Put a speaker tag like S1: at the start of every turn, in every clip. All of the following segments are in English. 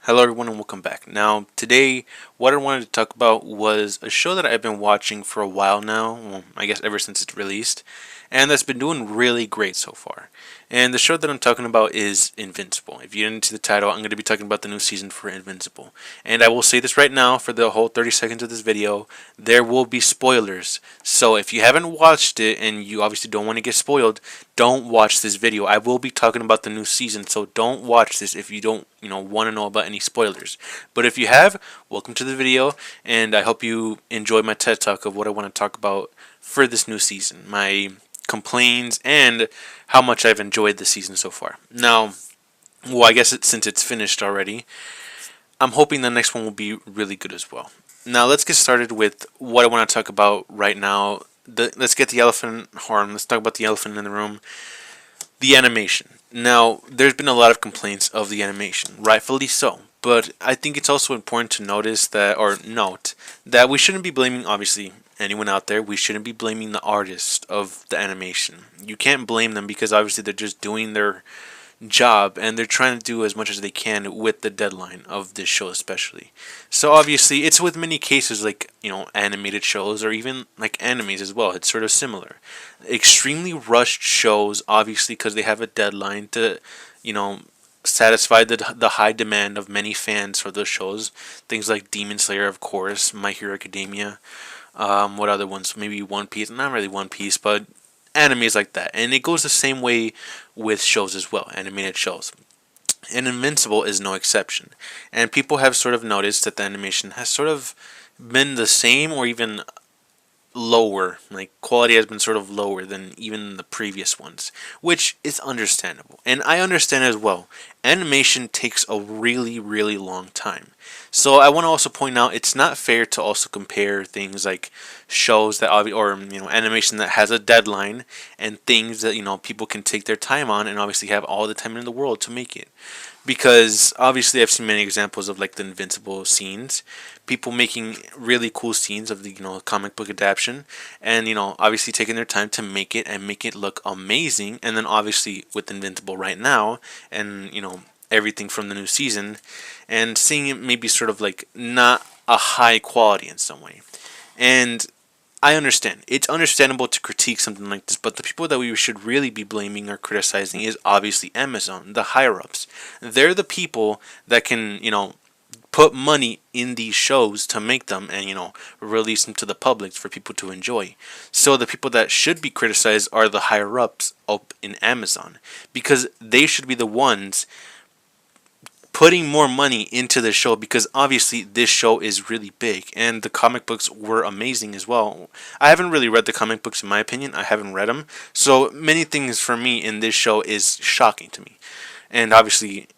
S1: Hello everyone and welcome back. Now today what I wanted to talk about was a show that I've been watching for a while now, well, I guess ever since it's released, and that's been doing really great so far. And the show that I'm talking about is Invincible. If you didn't see the title, I'm going to be talking about the new season for Invincible. And I will say this right now for the whole 30 seconds of this video, there will be spoilers. So if you haven't watched it and you obviously don't want to get spoiled, don't watch this video. I will be talking about the new season, so don't watch this if you don't, want to know about any spoilers. But if you have, welcome to the video, and I hope you enjoy my TED Talk of what I want to talk about for this new season, my complaints, and how much I've enjoyed the season so far. Now, well, I guess since it's finished already, I'm hoping the next one will be really good as well. Now, let's get started with what I want to talk about right now. Let's get the elephant horn. Let's talk about the elephant in the room, the animation. Now, there's been a lot of complaints of the animation, rightfully so. But I think it's also important to notice that, or note, that we shouldn't be blaming, obviously, anyone out there. We shouldn't be blaming the artist of the animation. You can't blame them because obviously they're just doing their job and they're trying to do as much as they can with the deadline of this show especially. So obviously it's with many cases like, animated shows or even like animes as well. It's sort of similar. Extremely rushed shows obviously because they have a deadline to, you know, satisfy the high demand of many fans for those shows. Things like Demon Slayer, of course, My Hero Academia. What other ones? Maybe One Piece. Not really One Piece, but animes like that. And it goes the same way with shows as well, animated shows. And Invincible is no exception. And people have sort of noticed that the animation has sort of been the same or even lower. Like, quality has been sort of lower than even the previous ones, which is understandable. And I understand as well. Animation takes a really, really long time. So I want to also point out it's not fair to also compare things like shows that or animation that has a deadline and things that people can take their time on and obviously have all the time in the world to make it. Because obviously I've seen many examples of like the Invincible scenes, people making really cool scenes of the comic book adaptation, and obviously taking their time to make it and make it look amazing. And then obviously with Invincible right now, and everything from the new season, and seeing it maybe sort of like not a high quality in some way. And I understand. It's understandable to critique something like this, but the people that we should really be blaming or criticizing is obviously Amazon, the higher ups. They're the people that can, put money in these shows to make them and, release them to the public for people to enjoy. So the people that should be criticized are the higher ups up in Amazon, because they should be the ones putting more money into the show, because obviously this show is really big and the comic books were amazing as well. I haven't really read the comic books, in my opinion. I haven't read them, so many things for me in this show is shocking to me. And obviously,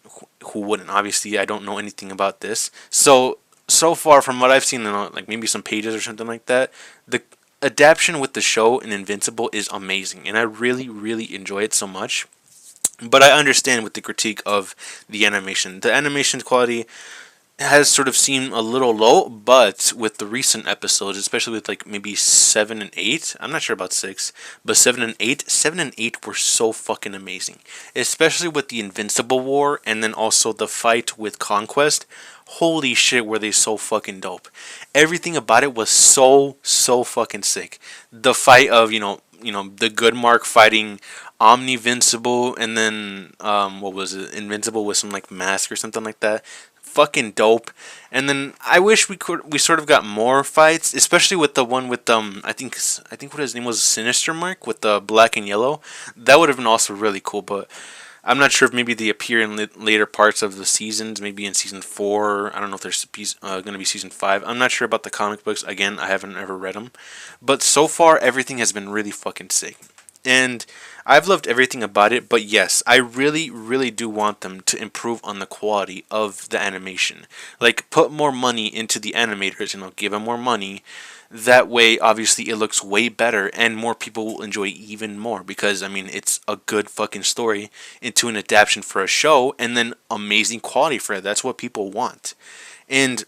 S1: who wouldn't? Obviously I don't know anything about this, so far from what I've seen in like maybe some pages or something like that, the adaptation with the show in Invincible is amazing and I really, really enjoy it so much. But I understand with the critique of the animation. The animation quality has sort of seemed a little low, but with the recent episodes, especially with like maybe 7 and 8, I'm not sure about 6, but 7 and 8 were so fucking amazing. Especially with the Invincible War and then also the fight with Conquest. Holy shit, were they so fucking dope. Everything about it was so fucking sick. The fight of, the Good Mark fighting Omnivincible, and then what was it, Invincible with some like mask or something like that. Fucking dope. And then I wish we sort of got more fights, especially with the one with I think what his name was, Sinister Mark, with the black and yellow. That would have been also really cool, but I'm not sure if maybe they appear in later parts of the seasons, maybe in season 4. I don't know if there's going to be season 5. I'm not sure about the comic books. Again, I haven't ever read them. But so far, everything has been really fucking sick. And I've loved everything about it, but yes, I really, really do want them to improve on the quality of the animation. Like, put more money into the animators, give them more money. That way, obviously, it looks way better and more people will enjoy even more, because, I mean, it's a good fucking story into an adaptation for a show and then amazing quality for it. That's what people want. And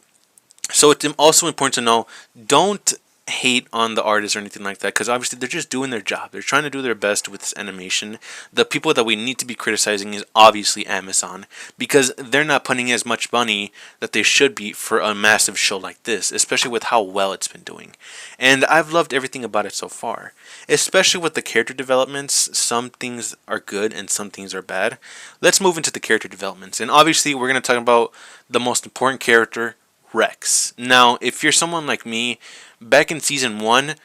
S1: so it's also important to know, don't hate on the artists or anything like that, because obviously they're just doing their job. They're trying to do their best with this animation. The people that we need to be criticizing is obviously Amazon, because they're not putting as much money that they should be for a massive show like this, especially with how well it's been doing. And I've loved everything about it so far, especially with the character developments. Some things are good and some things are bad. Let's move into the character developments, and obviously we're going to talk about the most important character, Rex. Now, if you're someone like me, back in season 1,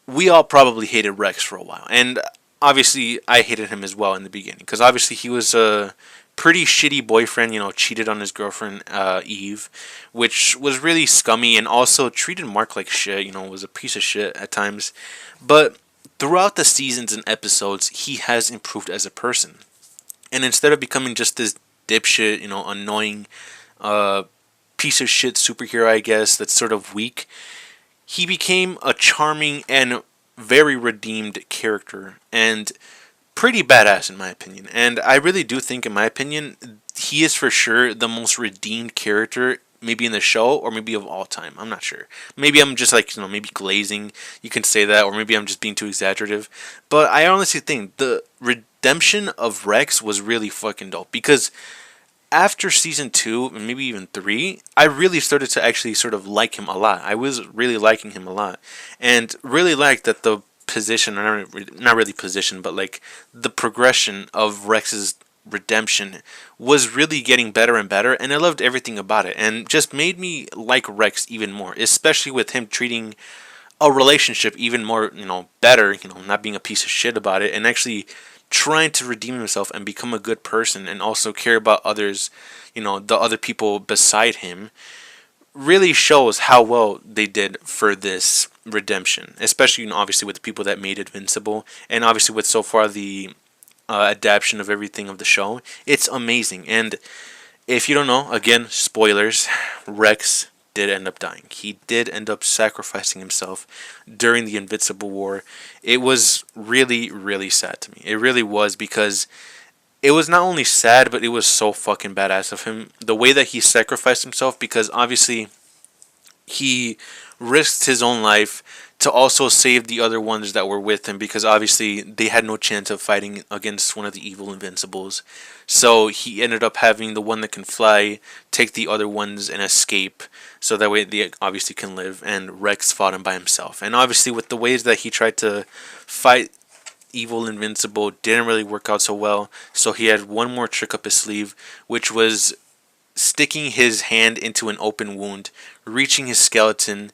S1: we all probably hated Rex for a while. And obviously, I hated him as well in the beginning. Because obviously, he was a pretty shitty boyfriend, cheated on his girlfriend, Eve, which was really scummy, and also treated Mark like shit, was a piece of shit at times. But throughout the seasons and episodes, he has improved as a person. And instead of becoming just this dipshit, annoying, piece of shit superhero, I guess, that's sort of weak, he became a charming and very redeemed character, and pretty badass in my opinion. And I really do think, in my opinion, he is for sure the most redeemed character, maybe in the show or maybe of all time. I'm not sure. Maybe I'm just like, maybe glazing. You can say that, or maybe I'm just being too exaggerative. But I honestly think the redemption of Rex was really fucking dope, because after season 2 and maybe even 3, I really started to actually sort of like him a lot. I was really liking him a lot, and really liked that the position, or not really position, but like the progression of Rex's redemption was really getting better and better, and I loved everything about it, and just made me like Rex even more, especially with him treating a relationship even more, better, not being a piece of shit about it, and actually trying to redeem himself and become a good person, and also care about others, the other people beside him. Really shows how well they did for this redemption, especially, obviously with the people that made Invincible, and obviously with so far the adaptation of everything of the show. It's amazing. And if you don't know, again, spoilers, Rex did end up dying. He did end up sacrificing himself during the Invincible War. It was really, really sad to me. It really was, because it was not only sad, but it was so fucking badass of him. The way that he sacrificed himself, because obviously he risked his own life to also save the other ones that were with him, because obviously they had no chance of fighting against one of the evil Invincibles. So he ended up having the one that can fly take the other ones and escape, so that way they obviously can live, and Rex fought him by himself. And obviously with the ways that he tried to fight evil Invincible didn't really work out so well, so he had one more trick up his sleeve, which was sticking his hand into an open wound, reaching his skeleton,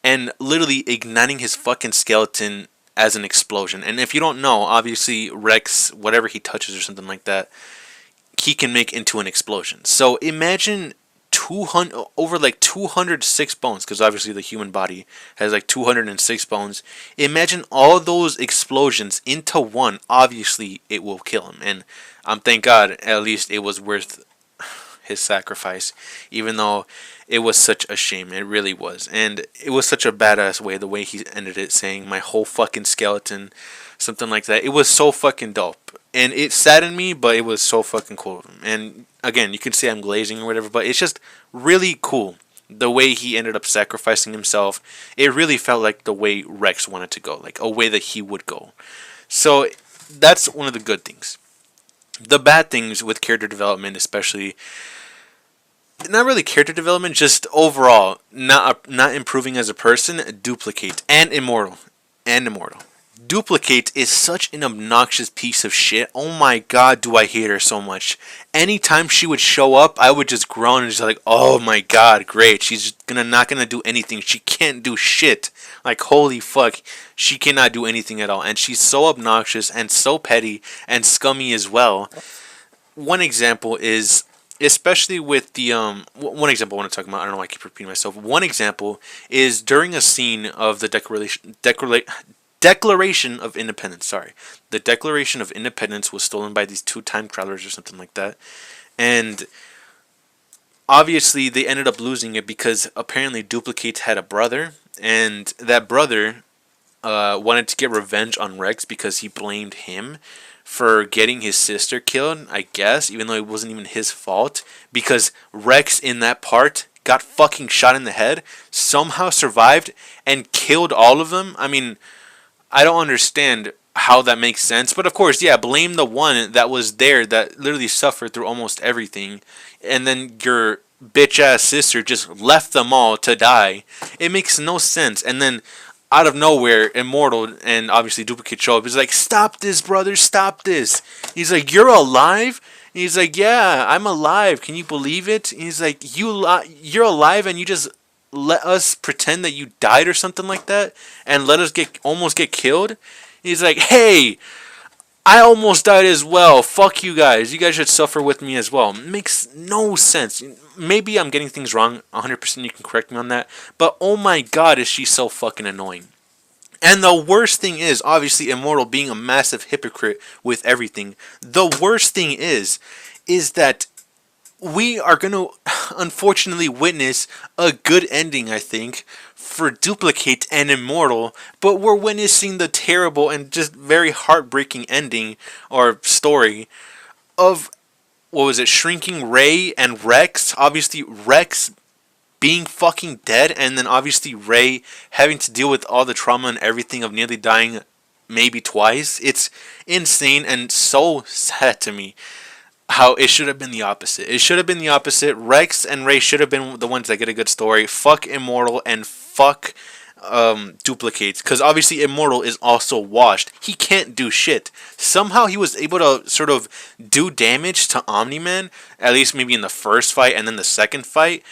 S1: and literally igniting his fucking skeleton as an explosion. And if you don't know, obviously Rex, whatever he touches or something like that, he can make into an explosion. So imagine 200 over like 206 bones, because obviously the human body has like 206 bones. Imagine all those explosions into one. Obviously it will kill him, and thank God at least it was worth his sacrifice, even though it was such a shame. It really was. And it was such a badass way, the way he ended it, saying my whole fucking skeleton, something like that. It was so fucking dope, and it saddened me, but it was so fucking cool. And again, you can say I'm glazing or whatever, but it's just really cool the way he ended up sacrificing himself. It really felt like the way Rex wanted to go, like a way that he would go. So that's one of the good things. The bad things with character development, especially, not really character development, just overall not improving as a person. Duplicate and Immortal. Duplicate is such an obnoxious piece of shit. Oh my god, do I hate her so much. Anytime she would show up, I would just groan and just like, oh my god, great. She's not gonna do anything. She can't do shit. Like, holy fuck, she cannot do anything at all. And she's so obnoxious and so petty and scummy as well. One example is, especially with the one example I want to talk about, I don't know why I keep repeating myself. One example is during a scene of the Declaration of Independence. Sorry, the Declaration of Independence was stolen by these two time travelers or something like that, and obviously they ended up losing it because apparently Duplicate had a brother, and that brother wanted to get revenge on Rex because he blamed him for getting his sister killed, I guess, even though it wasn't even his fault, because Rex in that part got fucking shot in the head, somehow survived and killed all of them. I mean, I don't understand how that makes sense. But of course, yeah, blame the one that was there that literally suffered through almost everything. And then your bitch ass sister just left them all to die. It makes no sense. And then out of nowhere, Immortal and obviously Duplicate show up. He's like, stop this, brother, stop this. He's like, you're alive? He's like, yeah, I'm alive. Can you believe it? He's like, you're alive and you just let us pretend that you died or something like that and let us almost get killed. He's like, hey, I almost died as well. Fuck you guys. You guys should suffer with me as well. Makes no sense. Maybe I'm getting things wrong. 100% you can correct me on that. But oh my god, is she so fucking annoying. And the worst thing is, obviously, Immortal being a massive hypocrite with everything. The worst thing is that we are going to unfortunately witness a good ending, I think, for Duplicate and Immortal, but we're witnessing the terrible and just very heartbreaking ending or story of, what was it, Shrinking Ray and Rex. Obviously, Rex being fucking dead, and then obviously Ray having to deal with all the trauma and everything of nearly dying maybe twice. It's insane and so sad to me. How it should have been the opposite. It should have been the opposite. Rex and Ray should have been the ones that get a good story. Fuck Immortal and fuck Duplicates. Because obviously Immortal is also washed. He can't do shit. Somehow he was able to sort of do damage to Omni-Man. At least maybe in the first fight and then the second fight.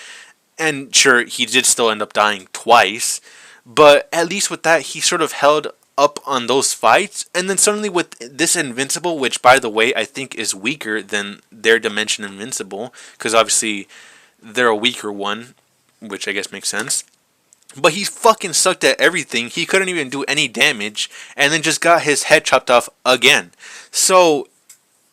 S1: And sure, he did still end up dying twice. But at least with that, he sort of held up on those fights, and then suddenly with this Invincible, which by the way I think is weaker than their Dimension Invincible, because obviously they're a weaker one, which I guess makes sense. But he fucking sucked at everything. He couldn't even do any damage, and then just got his head chopped off again. So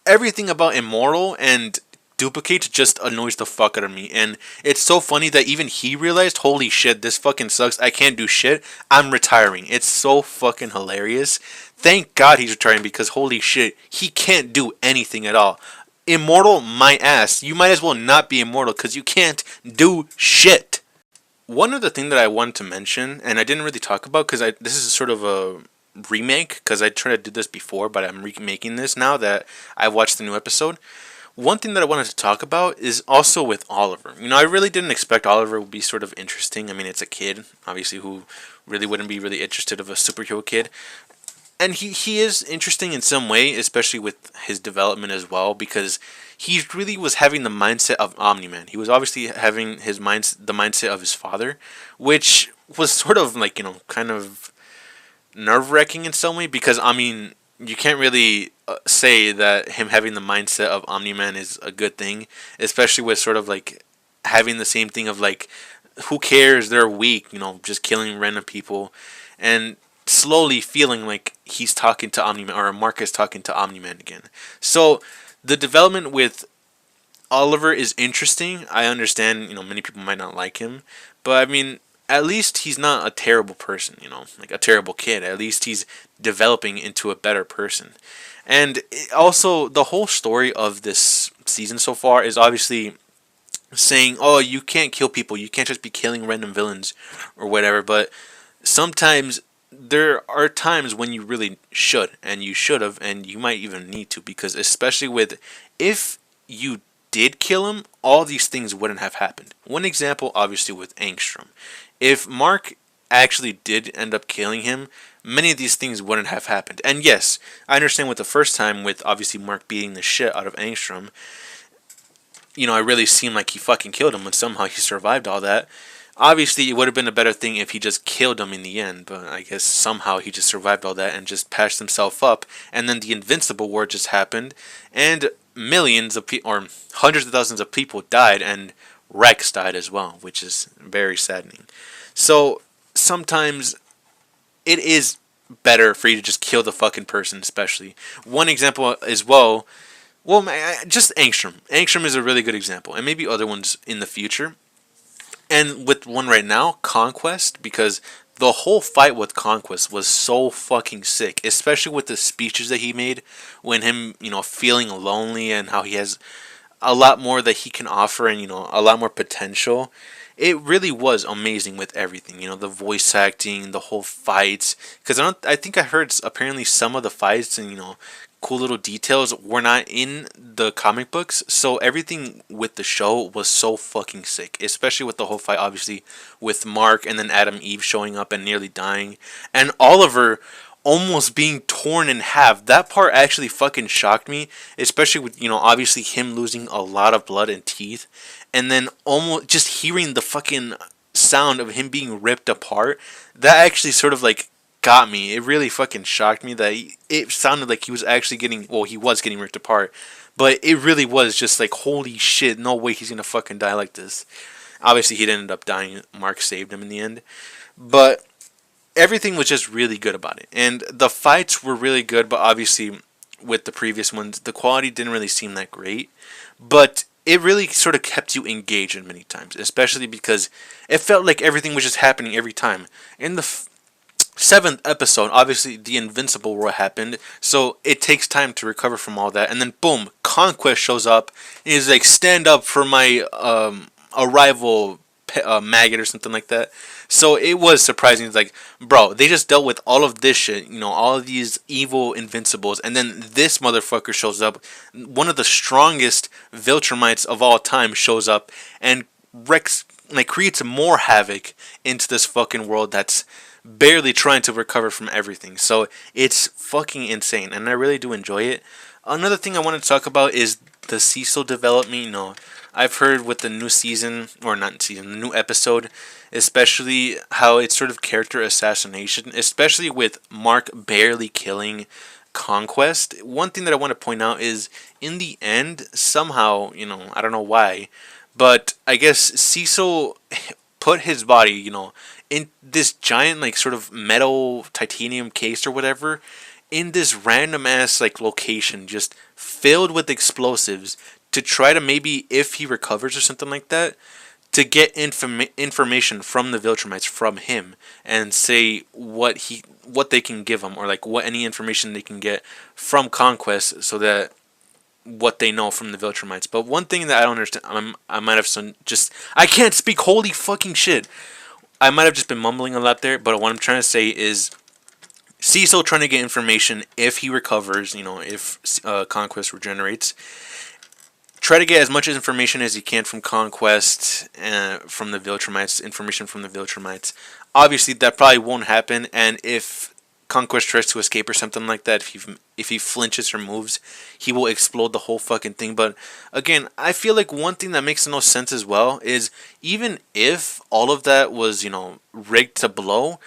S1: everything about Immortal and Duplicate just annoys the fuck out of me, and it's so funny that even he realized, holy shit, this fucking sucks, I can't do shit, I'm retiring. It's so fucking hilarious. Thank God he's retiring, because holy shit, he can't do anything at all. Immortal, my ass, you might as well not be immortal, because you can't do shit. One other thing that I wanted to mention, and I didn't really talk about, because this is sort of a remake, because I tried to do this before, but I'm remaking this now that I've watched the new episode. One thing that I wanted to talk about is also with Oliver. You know, I really didn't expect Oliver would be sort of interesting. I mean, it's a kid, obviously, who really wouldn't be really interested of a superhero kid. And he is interesting in some way, especially with his development as well, because he really was having the mindset of Omni-Man. He was obviously having the mindset of his father, which was sort of like, you know, kind of nerve-wracking in some way, because, I mean, you can't really say that him having the mindset of Omni-Man is a good thing, especially with sort of like having the same thing of like, who cares, they're weak, you know, just killing random people, and slowly feeling like he's talking to Omni-Man, or Mark is talking to Omni-Man again. So the development with Oliver is interesting. I understand, you know, many people might not like him, but I mean, at least he's not a terrible person, you know, like a terrible kid. At least he's developing into a better person. And also, the whole story of this season so far is obviously saying, oh, you can't kill people, you can't just be killing random villains or whatever, but sometimes there are times when you really should, and you should have, and you might even need to, because especially with, if you did kill him, all these things wouldn't have happened. One example, obviously, with Angstrom. If Mark actually did end up killing him, many of these things wouldn't have happened. And yes, I understand with the first time, with obviously Mark beating the shit out of Angstrom, you know, it really seemed like he fucking killed him, and somehow he survived all that. Obviously, it would have been a better thing if he just killed him in the end, but I guess somehow he just survived all that and just patched himself up, and then the Invincible War just happened, and millions of people, or hundreds of thousands of people died, and Rex died as well, which is very saddening. So sometimes it is better for you to just kill the fucking person, especially. One example as well, just Angstrom. Angstrom is a really good example, and maybe other ones in the future. And with one right now, Conquest, because the whole fight with Conquest was so fucking sick, especially with the speeches that he made when him, you know, feeling lonely and how he has a lot more that he can offer and, you know, a lot more potential. it really was amazing with everything. The voice acting, the whole fights. Because I think I heard apparently some of the fights and cool little details were not in the comic books. So everything with the show was so fucking sick. Especially with the whole fight, obviously, with Mark and then Adam Eve showing up and nearly dying, and Oliver almost being torn in half. That part actually fucking shocked me, especially with obviously him losing a lot of blood and teeth, and then almost just hearing the fucking sound of him being ripped apart. That actually sort of like got me. It really fucking shocked me that it sounded like he was actually getting, well, he was getting ripped apart, but it really was just like, holy shit, no way he's gonna fucking die like this. Obviously he ended up dying. Mark saved him in the end, but everything was just really good about it, and the fights were really good. But obviously, with the previous ones, the quality didn't really seem that great. But it really sort of kept you engaged in many times, especially because it felt like everything was just happening every time. In the seventh episode, obviously the Invincible war happened, so it takes time to recover from all that, and then boom, Conquest shows up and he's like, "Stand up for my arrival, maggot," or something like that. So it was surprising. It's like, bro, they just dealt with all of this shit, all of these evil Invincibles, and then this motherfucker shows up. One of the strongest Viltrumites of all time shows up and wrecks, like, creates more havoc into this fucking world that's barely trying to recover from everything. So it's fucking insane, and I really do enjoy it. Another thing I want to talk about is the Cecil development. I've heard with the new season, or not season, the new episode, especially how it's sort of character assassination, especially with Mark barely killing Conquest. One thing that I want to point out is, in the end, somehow, I don't know why, but I guess Cecil put his body, in this giant, like, sort of metal titanium case or whatever, in this random ass, like, location, just filled with explosives, to try to, maybe if he recovers or something like that, to get information from the Viltrumites, from him, and say what they can give him, or like what any information they can get from Conquest, so that what they know from the Viltrumites. But one thing that I don't understand, I might have I can't speak, holy fucking shit. I might have just been mumbling a lot there, but what I'm trying to say is, Cecil trying to get information if he recovers, if Conquest regenerates. Try to get as much information as he can from Conquest, from the Viltrumites, information from the Viltrumites. Obviously, that probably won't happen, and if Conquest tries to escape or something like that, if he flinches or moves, he will explode the whole fucking thing. But again, I feel like one thing that makes no sense as well is, even if all of that was, rigged to blow,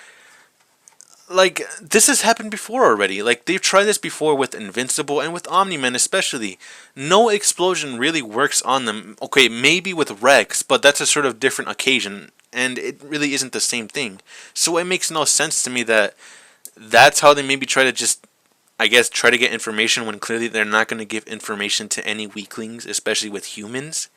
S1: like, this has happened before already. Like, they've tried this before with Invincible and with Omni-Man especially. No explosion really works on them. Okay, maybe with Rex, but that's a sort of different occasion, and it really isn't the same thing. So it makes no sense to me that that's how they maybe try to just, I guess, try to get information, when clearly they're not going to give information to any weaklings, especially with humans.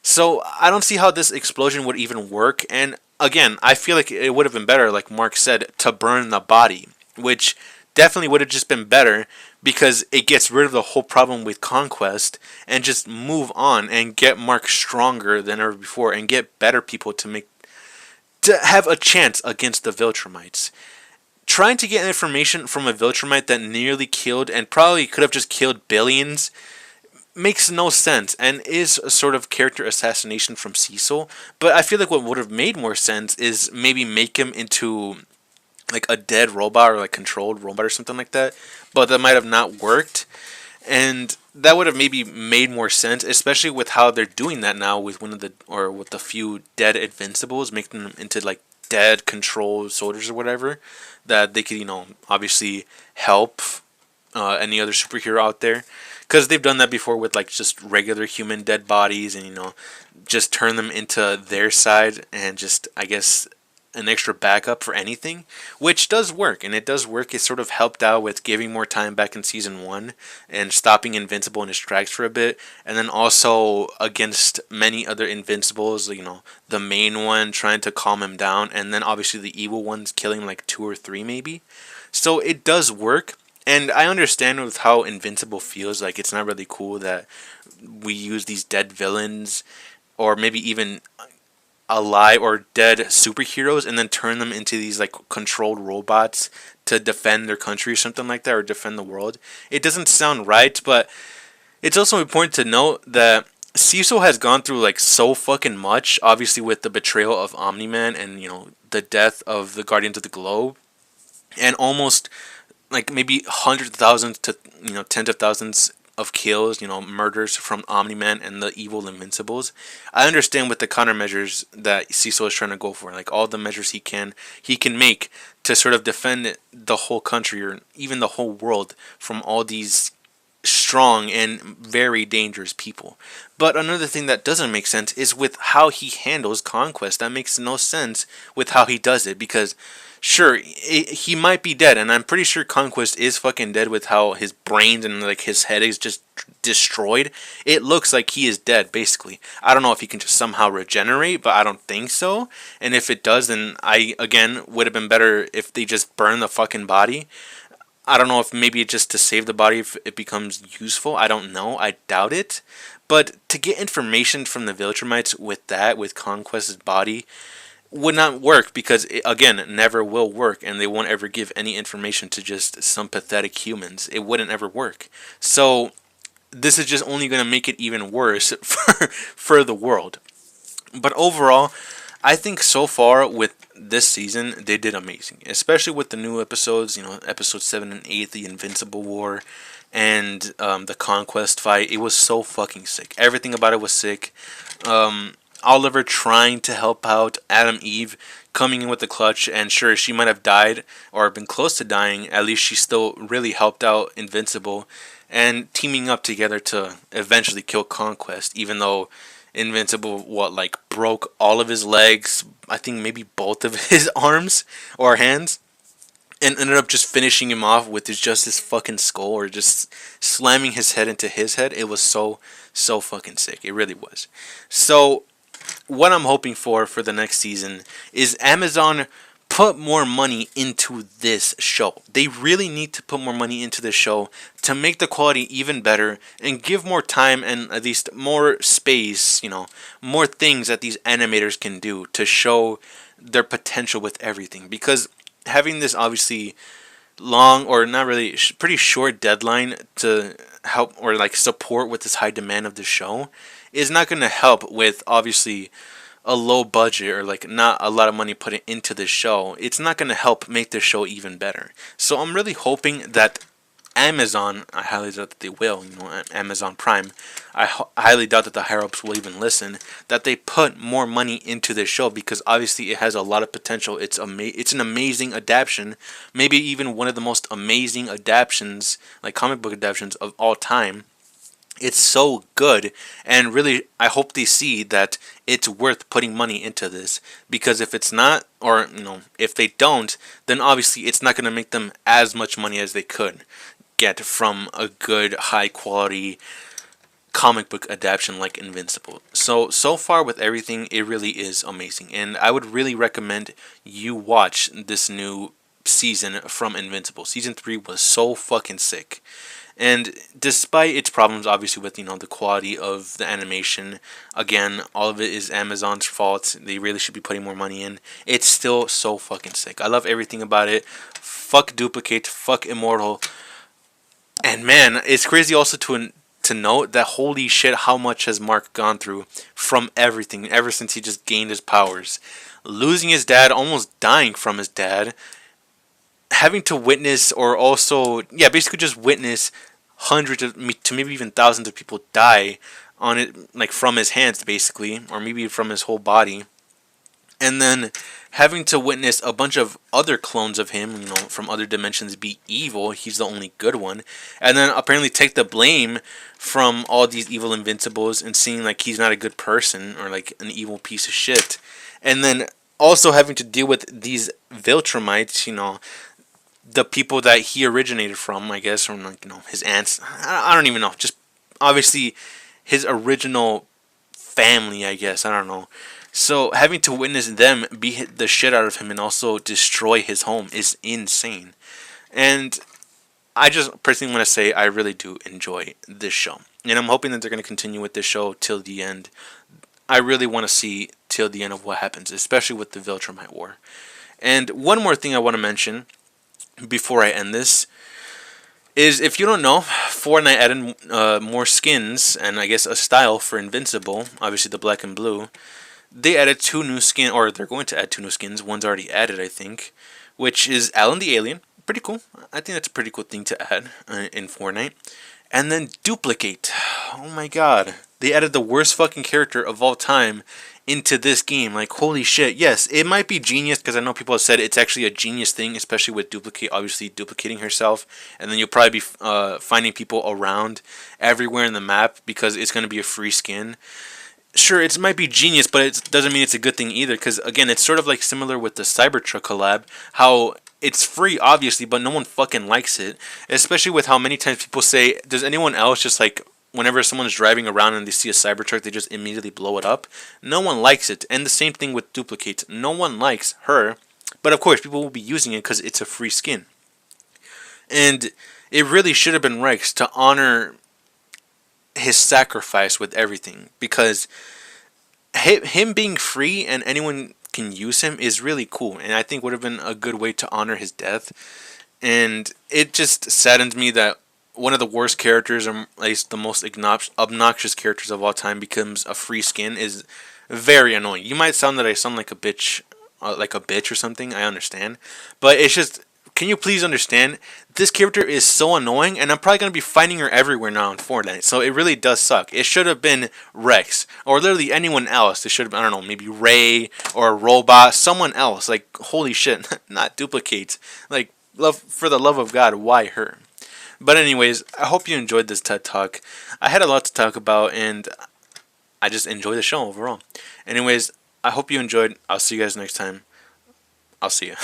S1: So I don't see how this explosion would even work. And again, I feel like it would have been better, like Mark said, to burn the body, which definitely would have just been better, because it gets rid of the whole problem with Conquest, and just move on and get Mark stronger than ever before, and get better people to have a chance against the Viltrumites. Trying to get information from a Viltrumite that nearly killed, and probably could have just killed billions, makes no sense, and is a sort of character assassination from Cecil. But I feel like what would have made more sense is maybe make him into like a dead robot, or like controlled robot or something like that. But that might have not worked, and that would have maybe made more sense, especially with how they're doing that now with with the few dead Invincibles, making them into like dead controlled soldiers or whatever, that they could obviously help any other superhero out there. Because they've done that before with like just regular human dead bodies, and just turn them into their side, and just, I guess, an extra backup for anything, which does work, and it does work. It sort of helped out with giving more time back in season 1 and stopping Invincible in his tracks for a bit, and then also against many other Invincibles, the main one trying to calm him down, and then obviously the evil ones killing like 2 or 3 maybe. So it does work. And I understand with how Invincible feels, like it's not really cool that we use these dead villains, or maybe even alive or dead superheroes and then turn them into these like controlled robots to defend their country or something like that, or defend the world. It doesn't sound right, but it's also important to note that Cecil has gone through like so fucking much, obviously with the betrayal of Omni-Man and the death of the Guardians of the Globe, and almost like maybe hundreds of thousands to tens of thousands of kills, murders from Omni-Man and the evil Invincibles. I understand with the countermeasures that Cecil is trying to go for, like all the measures he can make to sort of defend the whole country or even the whole world from all these strong and very dangerous people. But another thing that doesn't make sense is with how he handles Conquest. That makes no sense with how he does it, because sure, he might be dead, and I'm pretty sure Conquest is fucking dead with how his brains and like his head is just destroyed. It looks like he is dead, basically. I don't know if he can just somehow regenerate, but I don't think so. And if it does, then I, again, would have been better if they just burn the fucking body. I don't know if maybe just to save the body if it becomes useful. I don't know. I doubt it. But to get information from the Viltrumites with Conquest's body, would not work, because it, again, never will work, and they won't ever give any information to just some pathetic humans. It wouldn't ever work. So this is just only going to make it even worse for the world. But overall, I think so far with this season they did amazing, especially with the new episodes. Episode 7 and 8, the Invincible War, and the Conquest fight. It was so fucking sick. Everything about it was sick. Oliver trying to help out Adam Eve, coming in with the clutch, and sure, she might have died or been close to dying. At least she still really helped out Invincible, and teaming up together to eventually kill Conquest, even though Invincible broke all of his legs, I think maybe both of his arms or hands, and ended up just finishing him off with his fucking skull, or just slamming his head into his head. It was so fucking sick. It really was. So what I'm hoping for the next season is Amazon put more money into this show. They really need to put more money into this show to make the quality even better, and give more time and at least more space, more things that these animators can do to show their potential with everything. Because having this obviously long, or not really, pretty short deadline to help or support with this high demand of the show is not going to help with obviously a low budget, or not a lot of money put into this show. It's not going to help make this show even better. So I'm really hoping that Amazon, I highly doubt that they will, Amazon Prime, I highly doubt that the higher ups will even listen, that they put more money into this show, because obviously it has a lot of potential. It's an amazing adaptation, maybe even one of the most amazing adaptations, like comic book adaptations of all time. It's so good, and really I hope they see that it's worth putting money into this, because if it's not, or if they don't, then obviously it's not going to make them as much money as they could get from a good high quality comic book adaptation like Invincible. So far with everything, it really is amazing, and I would really recommend you watch this new season from Invincible. Season 3 was so fucking sick. And despite its problems, obviously, with the quality of the animation, again, all of it is Amazon's fault. They really should be putting more money in. It's still so fucking sick. I love everything about it. Fuck Duplicate. Fuck Immortal. And man, it's crazy also to note that holy shit, how much has Mark gone through from everything ever since he just gained his powers, losing his dad, almost dying from his dad, having to witness, or also basically just witness hundreds of to maybe even thousands of people die on it, from his hands basically, or maybe from his whole body, and then having to witness a bunch of other clones of him, from other dimensions be evil. He's the only good one, and then apparently take the blame from all these evil Invincibles, and seeing he's not a good person, or an evil piece of shit, and then also having to deal with these Viltrumites, the people that he originated from, I guess, from his aunts. I don't even know. Just obviously his original family, I guess. I don't know. So having to witness them beat the shit out of him and also destroy his home is insane. And I just personally want to say I really do enjoy this show, and I'm hoping that they're going to continue with this show till the end. I really want to see until the end of what happens, especially with the Viltrumite War. And one more thing I want to mention before I end this is, if you don't know, Fortnite added more skins and I guess a style for Invincible, obviously the black and blue. They added two new skins, or they're going to add two new skins. One's already added, I think, which is Alan the Alien. Pretty cool. I think that's a pretty cool thing to add in Fortnite. And then Duplicate. Oh my god. They added the worst fucking character of all time into this game. Like, holy shit. Yes, it might be genius, because I know people have said it's actually a genius thing, especially with Duplicate obviously duplicating herself. And then you'll probably be finding people around everywhere in the map because it's going to be a free skin. Sure, it might be genius, but it doesn't mean it's a good thing either, because, again, it's sort of like similar with the Cybertruck collab, how it's free, obviously, but no one fucking likes it, especially with how many times people say, does anyone else just, like, whenever someone's driving around and they see a Cybertruck, they just immediately blow it up? No one likes it, and the same thing with Duplicate. No one likes her, but of course, people will be using it because it's a free skin. And it really should have been Rex to honor his sacrifice with everything, because him being free and anyone can use him is really cool, and I think would have been a good way to honor his death. And it just saddens me that one of the worst characters, or at least the most obnoxious characters of all time, becomes a free skin. Is very annoying. You might sound that I sound like a bitch, or something. I understand, but it's just, can you please understand? This character is so annoying, and I'm probably going to be finding her everywhere now in Fortnite, so it really does suck. It should have been Rex, or literally anyone else. It should have been, I don't know, maybe Ray, or a robot, someone else. Like, holy shit, not Duplicate. Like, for the love of God, why her? But anyways, I hope you enjoyed this TED Talk. I had a lot to talk about, and I just enjoy the show overall. Anyways, I hope you enjoyed. I'll see you guys next time. I'll see you.